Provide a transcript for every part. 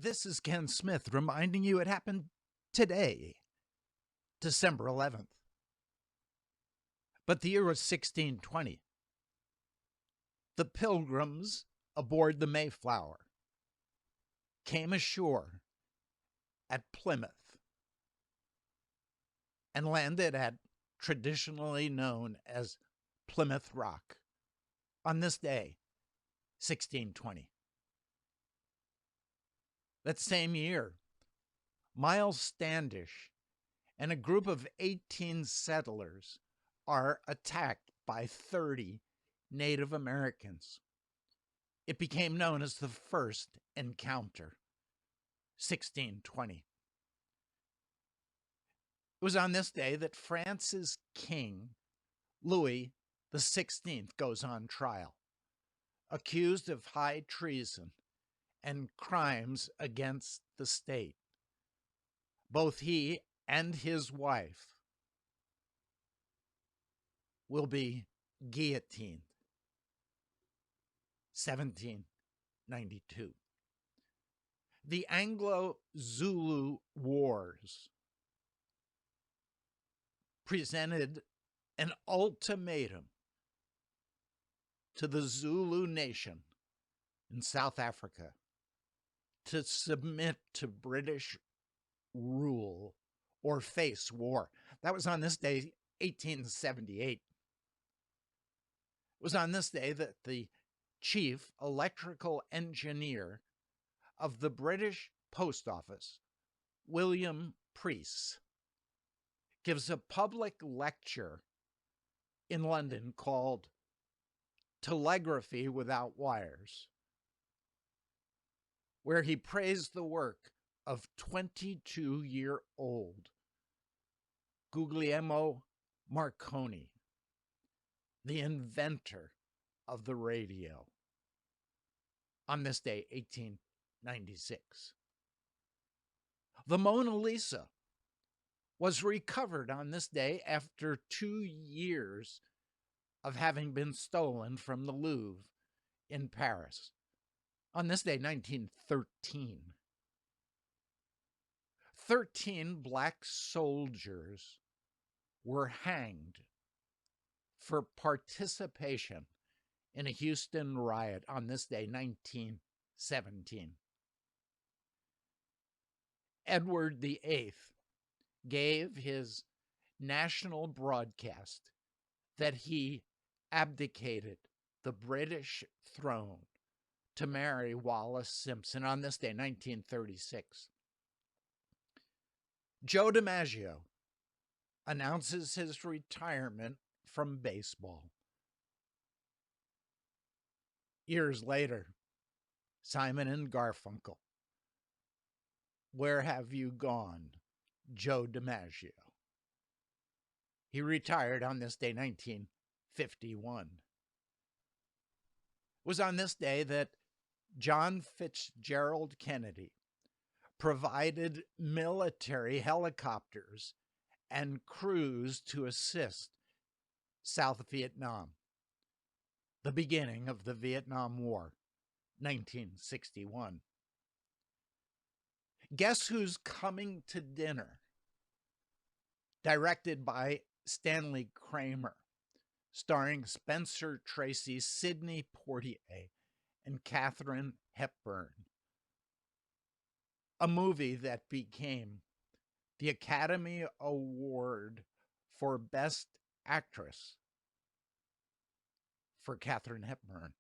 This is Ken Smith reminding you it happened today, December 11th. But the year was 1620. The Pilgrims aboard the Mayflower came ashore at Plymouth and landed at traditionally known as Plymouth Rock on this day, 1620. That same year, Miles Standish and a group of 18 settlers are attacked by 30 Native Americans. It became known as the First Encounter, 1620. It was on this day that France's king, Louis XVI, goes on trial, accused of high treason and crimes against the state. Both he and his wife will be guillotined. 1792. The Anglo-Zulu Wars presented an ultimatum to the Zulu nation in South Africa to submit to British rule or face war. That was on this day, 1878. It was on this day that the chief electrical engineer of the British Post Office, William Preece, gives a public lecture in London called Telegraphy Without Wires, where he praised the work of 22-year-old Guglielmo Marconi, the inventor of the radio, on this day, 1896. The Mona Lisa was recovered on this day after 2 years of having been stolen from the Louvre in Paris. On this day, 1913. 13 black soldiers were hanged for participation in a Houston riot on this day, 1917. Edward VIII gave his national broadcast that he abdicated the British throne to marry Wallis Simpson on this day, 1936. Joe DiMaggio announces his retirement from baseball. Years later, Simon and Garfunkel. Where have you gone, Joe DiMaggio? He retired on this day, 1951. It was on this day that John Fitzgerald Kennedy provided military helicopters and crews to assist South Vietnam, the beginning of the Vietnam War, 1961. Guess Who's Coming to Dinner, directed by Stanley Kramer, starring Spencer Tracy, Sidney Poitier, and Katharine Hepburn. A movie that became the Academy Award for Best Actress for Katharine Hepburn.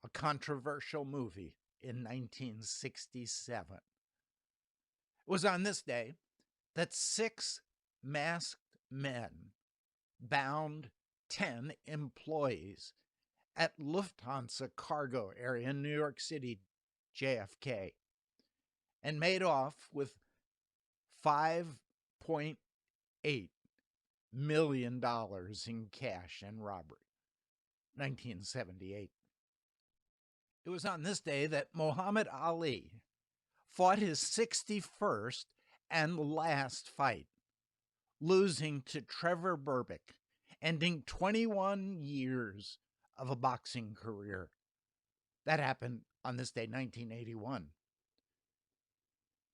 A controversial movie in 1967. It was on this day that 6 masked men bound 10 employees at Lufthansa cargo area in New York City, JFK, and made off with $5.8 million in cash and robbery. 1978. It was on this day that Muhammad Ali fought his 61st and last fight, losing to Trevor Berbick, ending 21 years of a boxing career. That happened on this day, 1981.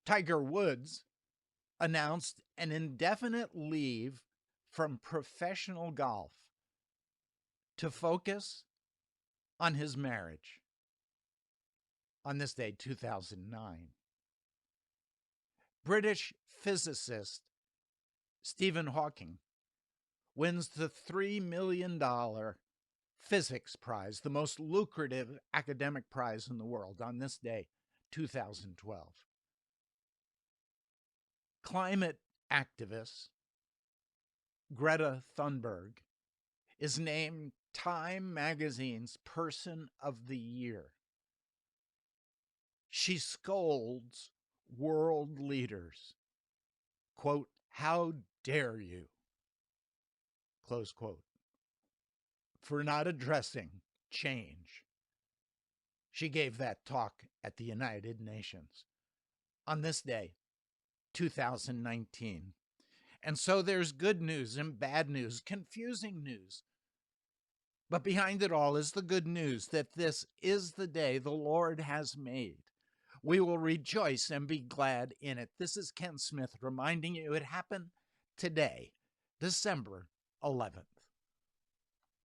Tiger Woods announced an indefinite leave from professional golf to focus on his marriage on this day, 2009. British physicist Stephen Hawking wins the $3 million physics prize, the most lucrative academic prize in the world, on this day, 2012. Climate activist Greta Thunberg is named Time Magazine's Person of the Year. She scolds world leaders, quote, "How dare you," close quote, for not addressing change. She gave that talk at the United Nations on this day, 2019. And so there's good news and bad news, confusing news. But behind it all is the good news that this is the day the Lord has made. We will rejoice and be glad in it. This is Ken Smith reminding you it happened today, December 11th.